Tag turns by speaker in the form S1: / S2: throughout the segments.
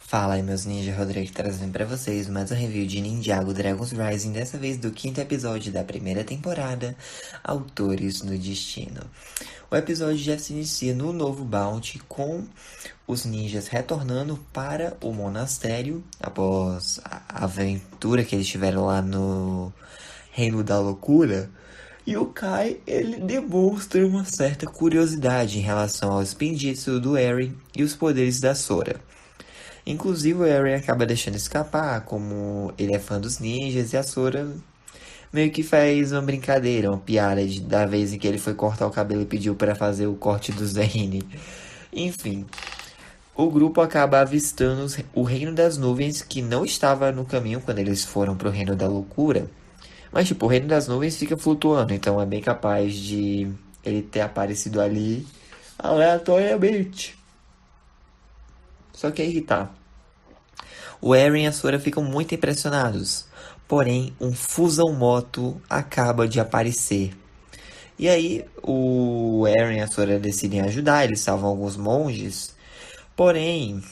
S1: Fala aí, meus ninjas, Rodrigo trazendo pra vocês mais um review de Ninjago Dragons Rising, dessa vez do quinto episódio da primeira temporada, Autores do Destino. O episódio já se inicia no novo Bounty, com os ninjas retornando para o monastério, após a aventura que eles tiveram lá no Reino da Loucura. E o Kai, ele demonstra uma certa curiosidade em relação ao Spinjitzu do Eren e os poderes da Sora. Inclusive, o Eren acaba deixando escapar, como ele é fã dos ninjas, e a Sora meio que faz uma brincadeira, uma piada da vez em que ele foi cortar o cabelo e pediu para fazer o corte do Zane. Enfim, o grupo acaba avistando o Reino das Nuvens, que não estava no caminho quando eles foram pro Reino da Loucura. Mas, tipo, o Reino das Nuvens fica flutuando, então é bem capaz de ele ter aparecido ali aleatoriamente. Só que aí que tá. O Eren e a Sora ficam muito impressionados. Porém, um Fusão Moto acaba de aparecer. E aí, o Eren e a Sora decidem ajudar, eles salvam alguns monges. Porém,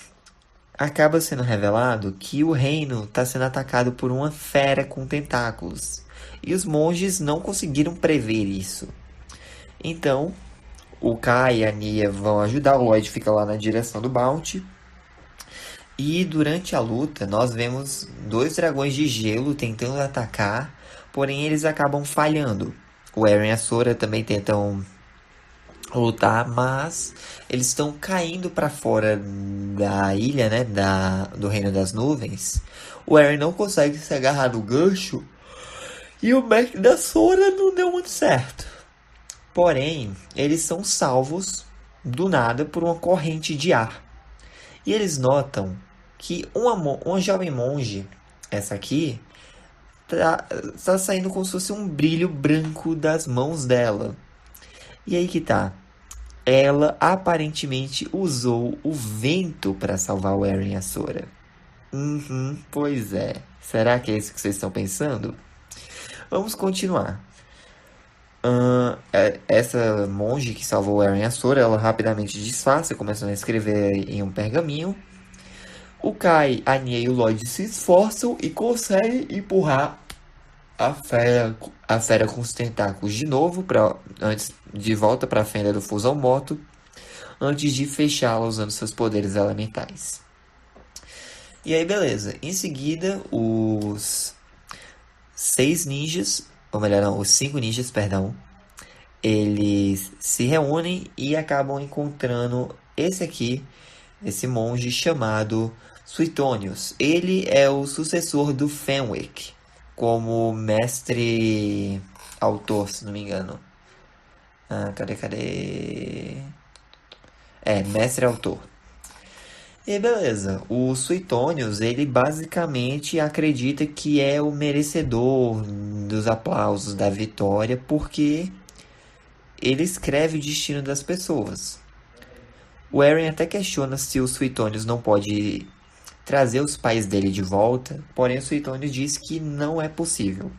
S1: acaba sendo revelado que o reino está sendo atacado por uma fera com tentáculos. E os monges não conseguiram prever isso. Então, o Kai e a Nia vão ajudar, o Lloyd fica lá na direção do Bounty. E durante a luta, nós vemos dois dragões de gelo tentando atacar, porém eles acabam falhando. O Eren e a Sora também tentam lutar, mas eles estão caindo para fora da ilha, né, do Reino das Nuvens. O Eren não consegue se agarrar no gancho e o Mac da Sora não deu muito certo. Porém, eles são salvos do nada por uma corrente de ar. E eles notam que uma jovem monge, essa aqui, tá saindo como se fosse um brilho branco das mãos dela. E aí que tá. Ela aparentemente usou o vento para salvar o Eren e a Sora. Pois é. Será que é isso que vocês estão pensando? Vamos continuar. Essa monge que salvou o Eren e a Sora, ela rapidamente disfarça, começando a escrever em um pergaminho. O Kai, a Nia e o Lloyd se esforçam e conseguem empurrar a fera com os tentáculos de novo, antes de volta para a fenda do Fusão Moto, antes de fechá-la usando seus poderes elementais. E aí, beleza. Em seguida, os 6 ninjas, ou melhor, não, os 5 ninjas, perdão, eles se reúnem e acabam encontrando esse monge chamado Suetonius. Ele é o sucessor do Fenwick, como mestre autor, se não me engano. Cadê? Mestre autor. E beleza, o Suetonius, ele basicamente acredita que é o merecedor dos aplausos da vitória, porque ele escreve o destino das pessoas. O Eren até questiona se o Suetonius não pode trazer os pais dele de volta, porém o Suetonius diz que não é possível.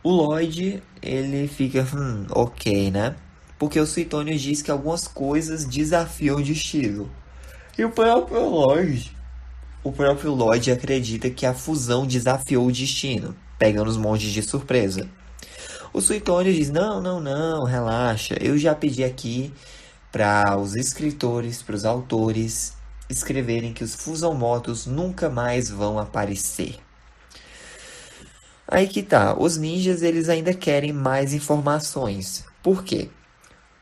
S1: O Lloyd, ele fica, ok, né? Porque o Suetonius diz que algumas coisas desafiam o destino. E o próprio Lloyd acredita que a fusão desafiou o destino, pegando os monges de surpresa. O Suetonius diz, não, relaxa, eu já pedi aqui para os escritores, para os autores, escreverem que os Fusão Motos nunca mais vão aparecer. Aí que tá, os ninjas eles ainda querem mais informações. Por quê?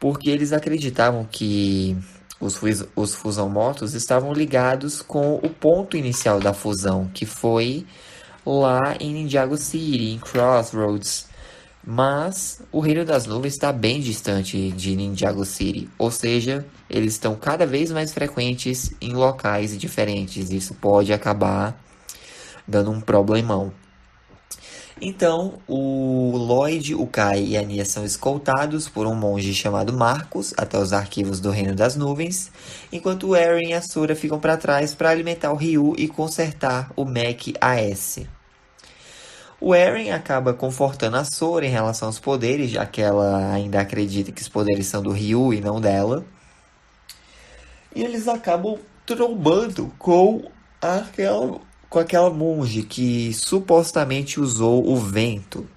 S1: Porque eles acreditavam que os Fusão Motos estavam ligados com o ponto inicial da fusão, que foi lá em Ninjago City, em Crossroads. Mas o Reino das Nuvens está bem distante de Ninjago City, ou seja, eles estão cada vez mais frequentes em locais diferentes. Isso pode acabar dando um problemão. Então, o Lloyd, o Kai e a Nia são escoltados por um monge chamado Marcos até os arquivos do Reino das Nuvens, enquanto o Eren e a Sora ficam para trás para alimentar o Ryu e consertar o Mech AS. O Eren acaba confortando a Sora em relação aos poderes, já que ela ainda acredita que os poderes são do Ryu e não dela. E eles acabam trombando aquela, com aquela monge que supostamente usou o vento.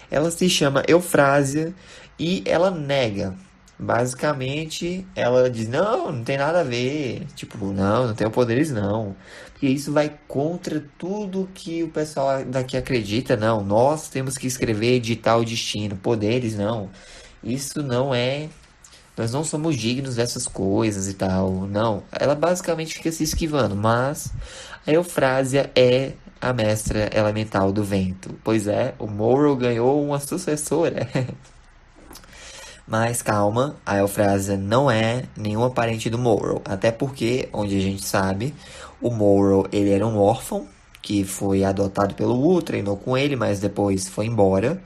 S1: Ela se chama Eufrásia e ela nega. Basicamente, ela diz: Não, não tem nada a ver. Tipo, não, não tenho poderes, não. Porque isso vai contra tudo que o pessoal daqui acredita. Não, nós temos que escrever, editar o destino. Poderes, não. Isso não é. Nós não somos dignos dessas coisas e tal. Não. Ela basicamente fica se esquivando. Mas a Eufrásia é a mestra elemental do vento. Pois é, o Morrow ganhou uma sucessora. Mas calma, a Eufrásia não é nenhuma parente do Morrow. Até porque, onde a gente sabe, o Morrow ele era um órfão que foi adotado pelo Wu, treinou com ele, mas depois foi embora.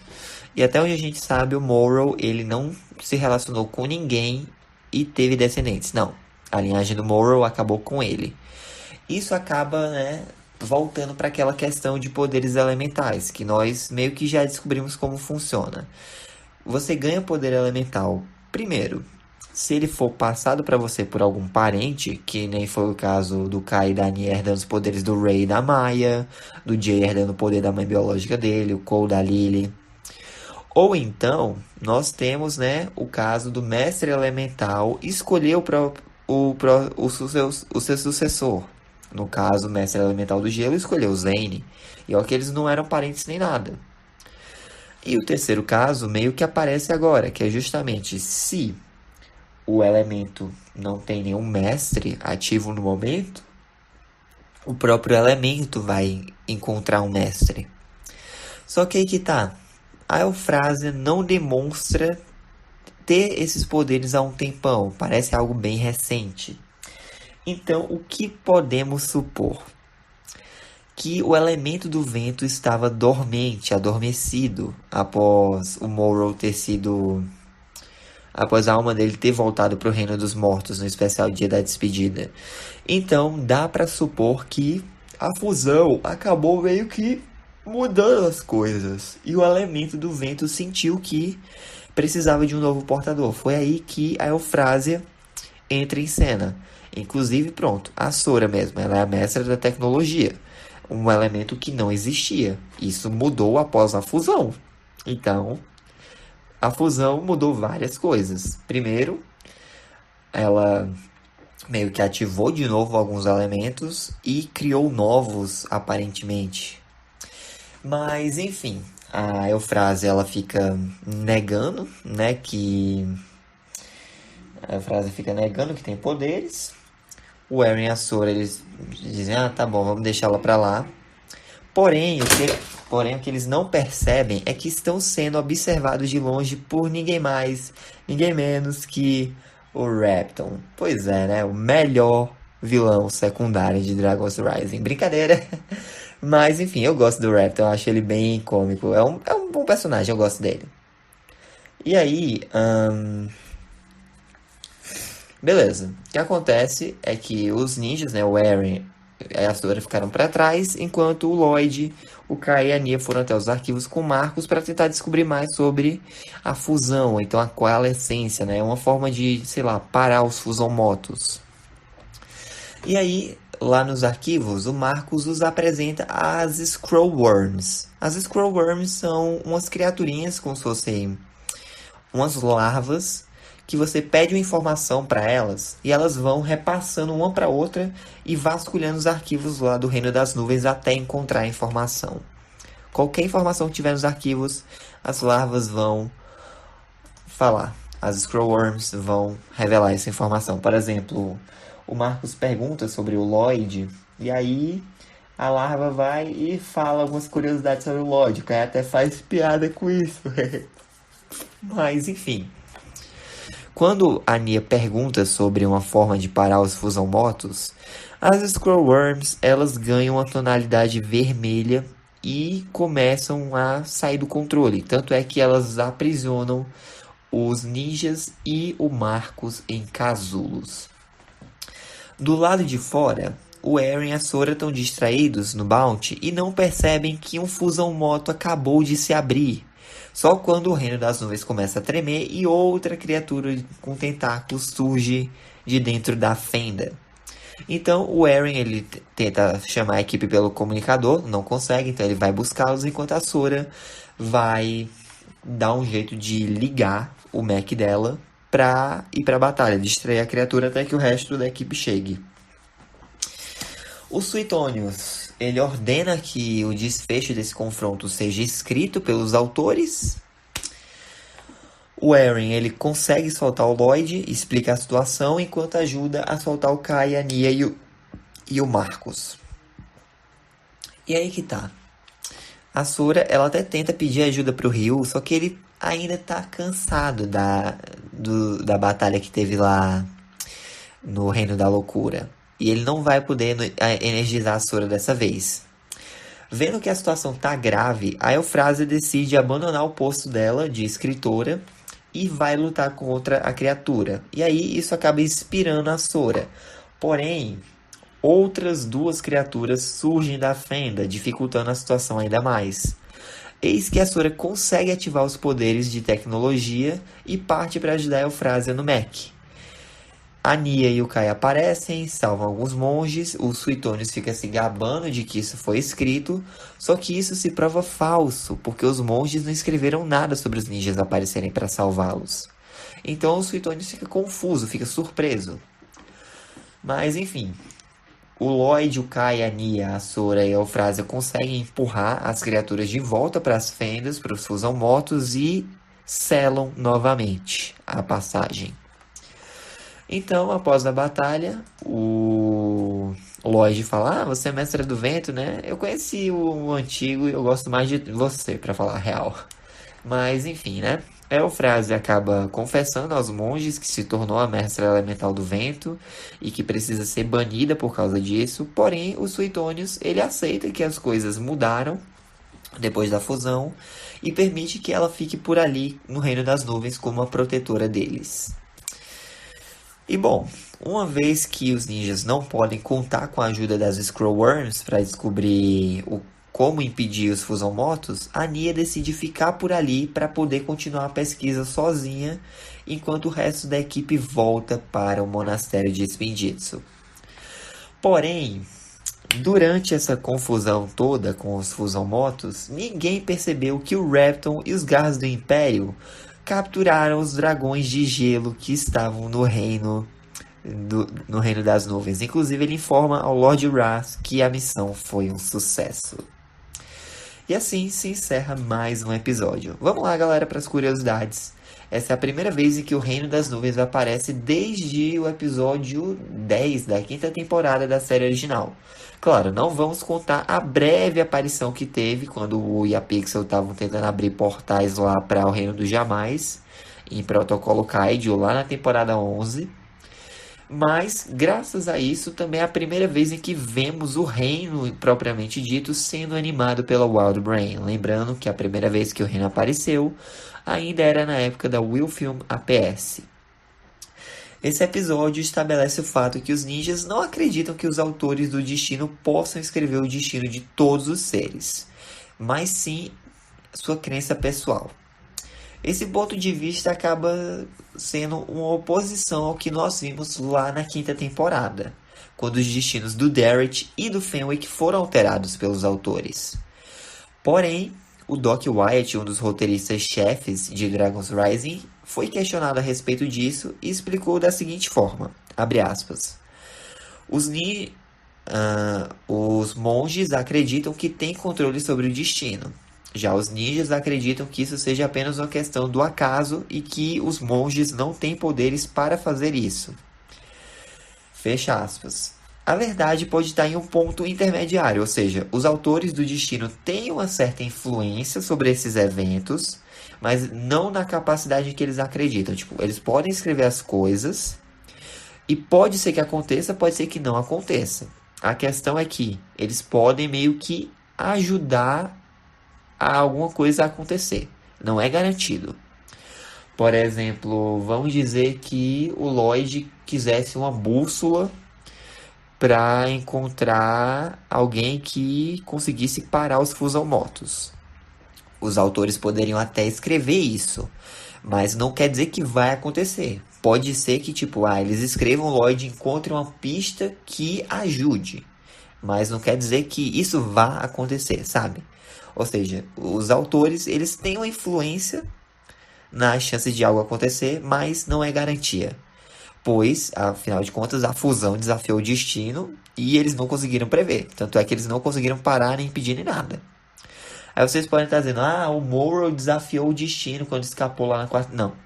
S1: E até onde a gente sabe, o Morrow ele não se relacionou com ninguém e teve descendentes. Não, a linhagem do Morrow acabou com ele. Isso acaba, né, voltando para aquela questão de poderes elementais, que nós meio que já descobrimos como funciona. Você ganha poder elemental, primeiro, se ele for passado para você por algum parente, que nem foi o caso do Kai e da Annie herdando os poderes do Ray e da Maya, do Jay herdando o poder da mãe biológica dele, o Cole da Lily. Ou então, nós temos, né, o caso do mestre elemental escolher o seu sucessor. No caso, o mestre elemental do gelo escolheu o Zane. E olha que eles não eram parentes nem nada. E o terceiro caso meio que aparece agora, que é justamente se o elemento não tem nenhum mestre ativo no momento, o próprio elemento vai encontrar um mestre. Só que aí que tá. A Eufrásia não demonstra ter esses poderes há um tempão. Parece algo bem recente. Então, o que podemos supor? Que o elemento do vento estava dormente, adormecido, após o Morrow ter sido... após a alma dele ter voltado para o reino dos mortos no especial dia da despedida. Então, dá para supor que a fusão acabou meio que mudando as coisas. E o elemento do vento sentiu que precisava de um novo portador. Foi aí que a Eufrásia entra em cena. Inclusive, pronto, a Sora mesmo, ela é a mestra da tecnologia. Um elemento que não existia. Isso mudou após a fusão. Então, a fusão mudou várias coisas. Primeiro, ela meio que ativou de novo alguns elementos e criou novos, aparentemente. Mas, enfim, a Eufrásia, ela fica negando, né, que... A Eufrásia fica negando que tem poderes. O Eren e a Sora, eles dizem, tá bom, vamos deixar ela pra lá. Porém, o que eles não percebem é que estão sendo observados de longe por ninguém mais, ninguém menos que o Repton. Pois é, né? O melhor vilão secundário de Dragon's Rising. Brincadeira. Mas, enfim, eu gosto do Repton, eu acho ele bem cômico. É um bom personagem, eu gosto dele. E aí, beleza. O que acontece é que os ninjas, né, o Eren e a Sora ficaram para trás, enquanto o Lloyd, o Kai e a Nia foram até os arquivos com Marcos para tentar descobrir mais sobre a fusão, então a qual é a essência, né? É uma forma de, sei lá, parar os Fusomotos. E aí, lá nos arquivos, o Marcos os apresenta as Scrollworms. As Scrollworms são umas criaturinhas, como se fossem umas larvas, que você pede uma informação para elas e elas vão repassando uma para outra e vasculhando os arquivos lá do Reino das Nuvens até encontrar a informação. Qualquer informação que tiver nos arquivos, as larvas vão falar. As Scrollworms vão revelar essa informação. Por exemplo, o Marcos pergunta sobre o Lloyd e aí a larva vai e fala algumas curiosidades sobre o Lloyd. O cara até faz piada com isso. Mas, enfim. Quando a Nia pergunta sobre uma forma de parar os Fusomotos, as Scrollworms elas ganham uma tonalidade vermelha e começam a sair do controle. Tanto é que elas aprisionam os ninjas e o Marcos em casulos. Do lado de fora, o Eren e a Sora estão distraídos no Bounty e não percebem que um Fusomoto acabou de se abrir. Só quando o Reino das Nuvens começa a tremer e outra criatura com tentáculos surge de dentro da fenda. Então o Eren ele tenta chamar a equipe pelo comunicador, não consegue, então ele vai buscá-los enquanto a Sora vai dar um jeito de ligar o mech dela pra ir pra batalha, distrair a criatura até que o resto da equipe chegue. O Suetônios, ele ordena que o desfecho desse confronto seja escrito pelos autores. O Eren, ele consegue soltar o Lloyd, explica a situação, enquanto ajuda a soltar o Kai, a Nia e o Marcos. E aí que tá. A Sora, ela até tenta pedir ajuda pro Ryu, só que ele ainda tá cansado da batalha que teve lá no Reino da Loucura. E ele não vai poder energizar a Sora dessa vez. Vendo que a situação tá grave, a Eufrásia decide abandonar o posto dela de escritora e vai lutar contra a criatura. E aí isso acaba inspirando a Sora. Porém, outras duas criaturas surgem da fenda, dificultando a situação ainda mais. Eis que a Sora consegue ativar os poderes de tecnologia e parte para ajudar a Eufrásia no mech. A Nia e o Kai aparecem, salvam alguns monges, o Suetônios fica se gabando de que isso foi escrito, só que isso se prova falso, porque os monges não escreveram nada sobre os ninjas aparecerem para salvá-los. Então o Suetônios fica confuso, fica surpreso. Mas enfim, o Lloyd, o Kai, a Nia, a Sora e a Eufrásia conseguem empurrar as criaturas de volta para as fendas, para os Fusão Mortos e selam novamente a passagem. Então, após a batalha, o Lloyd fala: você é mestra do vento, né? Eu conheci o antigo e eu gosto mais de você, para falar a real. Mas, enfim, né? Eufrásia acaba confessando aos monges que se tornou a mestra elemental do vento e que precisa ser banida por causa disso. Porém, o Suetônios, ele aceita que as coisas mudaram depois da fusão e permite que ela fique por ali no Reino das Nuvens como a protetora deles. E bom, uma vez que os ninjas não podem contar com a ajuda das Scrollworms para descobrir como impedir os Fusão Mortos, a Nia decide ficar por ali para poder continuar a pesquisa sozinha, enquanto o resto da equipe volta para o monastério de Spinjitzu. Porém, durante essa confusão toda com os Fusão Mortos, ninguém percebeu que o Repton e os Garras do Império capturaram os dragões de gelo que estavam no reino das nuvens. Inclusive, ele informa ao Lord Wrath que a missão foi um sucesso. E assim se encerra mais um episódio. Vamos lá, galera, para as curiosidades. Essa é a primeira vez em que o Reino das Nuvens aparece desde o episódio 10 da quinta temporada da série original. Claro, não vamos contar a breve aparição que teve quando o Wu e a Pixel estavam tentando abrir portais lá para o Reino do Jamais, em Protocolo Kaidio, lá na temporada 11. Mas, graças a isso, também é a primeira vez em que vemos o reino propriamente dito sendo animado pela Wild Brain. Lembrando que a primeira vez que o reino apareceu ainda era na época da Wilfilm APS. Esse episódio estabelece o fato que os ninjas não acreditam que os autores do destino possam escrever o destino de todos os seres, mas sim sua crença pessoal. Esse ponto de vista acaba sendo uma oposição ao que nós vimos lá na quinta temporada, quando os destinos do Derek e do Fenwick foram alterados pelos autores. Porém, o Doc Wyatt, um dos roteiristas-chefes de Dragon's Rising, foi questionado a respeito disso e explicou da seguinte forma, abre aspas, os monges acreditam que têm controle sobre o destino. Já os ninjas acreditam que isso seja apenas uma questão do acaso e que os monges não têm poderes para fazer isso. Fecha aspas. A verdade pode estar em um ponto intermediário, ou seja, os autores do destino têm uma certa influência sobre esses eventos, mas não na capacidade que eles acreditam. Tipo, eles podem escrever as coisas e pode ser que aconteça, pode ser que não aconteça. A questão é que eles podem meio que ajudar a alguma coisa a acontecer. Não é garantido. Por exemplo, vamos dizer que o Lloyd quisesse uma bússola para encontrar alguém que conseguisse parar os Fusão Mortos. Os autores poderiam até escrever isso, mas não quer dizer que vai acontecer. Pode ser que, tipo, eles escrevam o Lloyd e encontrem uma pista que ajude. Mas não quer dizer que isso vá acontecer, sabe? Ou seja, os autores, eles têm uma influência nas chances de algo acontecer, mas não é garantia. Pois, afinal de contas, a fusão desafiou o destino e eles não conseguiram prever. Tanto é que eles não conseguiram parar nem impedir nem nada. Aí vocês podem estar dizendo, o Morrow desafiou o destino quando escapou lá na quarta... Não,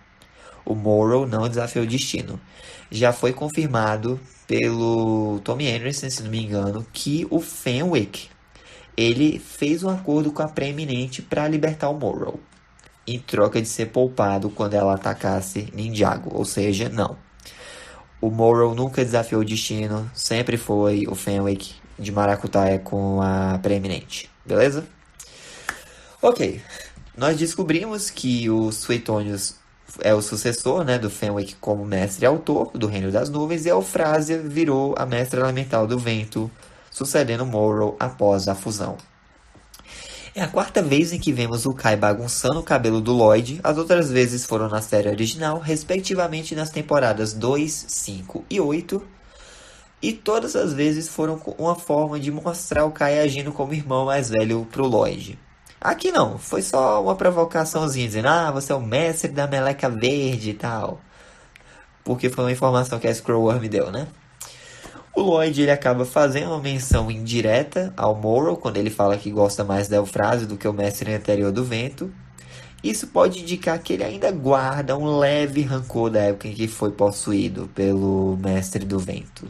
S1: o Morrow não desafiou o destino. Já foi confirmado pelo Tommy Anderson, se não me engano, que o Fenwick, ele fez um acordo com a Preeminente para libertar o Morrow, em troca de ser poupado quando ela atacasse Ninjago. Ou seja, não. O Morrow nunca desafiou o destino, sempre foi o Fenwick de maracutaia com a Preeminente, beleza? Ok, nós descobrimos que o Suetonius é o sucessor, né, do Fenwick como mestre e autor do Reino das Nuvens, e a Eufrásia virou a mestra elemental do vento, sucedendo Morrow após a fusão. É a quarta vez em que vemos o Kai bagunçando o cabelo do Lloyd. As outras vezes foram na série original, respectivamente nas temporadas 2, 5 e 8. E todas as vezes foram uma forma de mostrar o Kai agindo como irmão mais velho pro Lloyd. Aqui não, foi só uma provocaçãozinha, dizendo, você é o mestre da meleca verde e tal. Porque foi uma informação que a Screwworm me deu, né? O Lloyd, ele acaba fazendo uma menção indireta ao Morrow, quando ele fala que gosta mais da Eufrásia do que o mestre anterior do vento. Isso pode indicar que ele ainda guarda um leve rancor da época em que foi possuído pelo mestre do vento.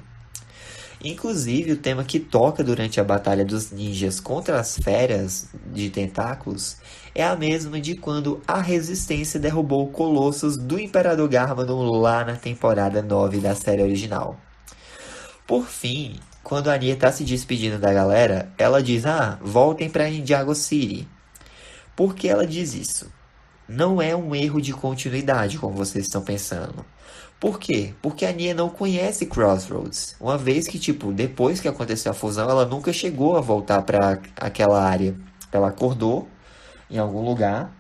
S1: Inclusive, o tema que toca durante a batalha dos ninjas contra as feras de tentáculos é a mesma de quando a Resistência derrubou o Colossus do Imperador Garmadon lá na temporada 9 da série original. Por fim, quando a Anya está se despedindo da galera, ela diz, voltem para Ninjago City. Por que ela diz isso? Não é um erro de continuidade, como vocês estão pensando. Por quê? Porque a Anya não conhece Crossroads. Uma vez que, depois que aconteceu a fusão, ela nunca chegou a voltar para aquela área. Ela acordou em algum lugar,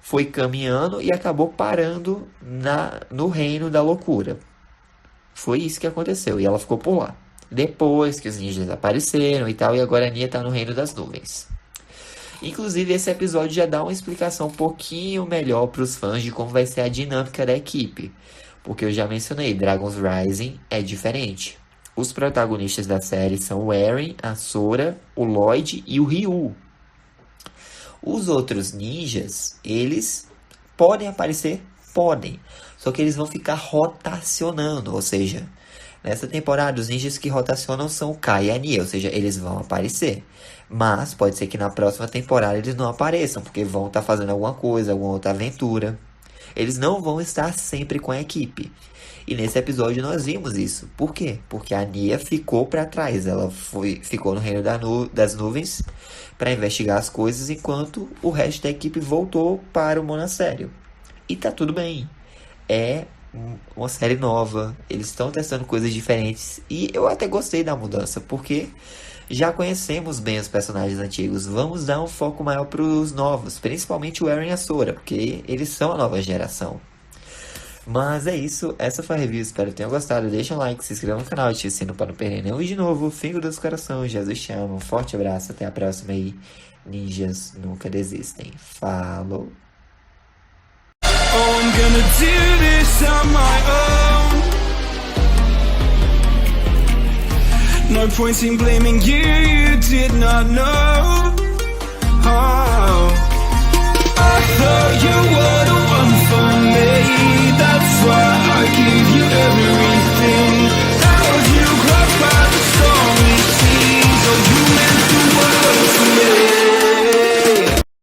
S1: foi caminhando e acabou parando no reino da loucura. Foi isso que aconteceu, e ela ficou por lá. Depois que os ninjas apareceram e tal, e agora a Anya tá no Reino das Nuvens. Inclusive, esse episódio já dá uma explicação um pouquinho melhor para os fãs de como vai ser a dinâmica da equipe. Porque eu já mencionei, Dragon's Rising é diferente. Os protagonistas da série são o Eren, a Sora, o Lloyd e o Ryu. Os outros ninjas, eles podem aparecer? Podem. Só que eles vão ficar rotacionando, ou seja, nessa temporada os ninjas que rotacionam são o Kai e a Anya, ou seja, eles vão aparecer. Mas pode ser que na próxima temporada eles não apareçam, porque vão estar fazendo alguma coisa, alguma outra aventura. Eles não vão estar sempre com a equipe. E nesse episódio nós vimos isso. Por quê? Porque a Anya ficou para trás, ela ficou no Reino das Nuvens para investigar as coisas, enquanto o resto da equipe voltou para o monastério. E tá tudo bem. É uma série nova, eles estão testando coisas diferentes e eu até gostei da mudança, porque já conhecemos bem os personagens antigos. Vamos dar um foco maior para os novos, principalmente o Eren e a Sora, porque eles são a nova geração. Mas é isso, essa foi a review, espero que tenham gostado. Deixa um like, se inscreva no canal, ative o sino para não perder nenhum vídeo novo. Fico dos corações, Jesus te ama, um forte abraço, até a próxima aí. Ninjas nunca desistem. Falou!
S2: Oh, I'm gonna do this on my own. No point in blaming you, you did not know.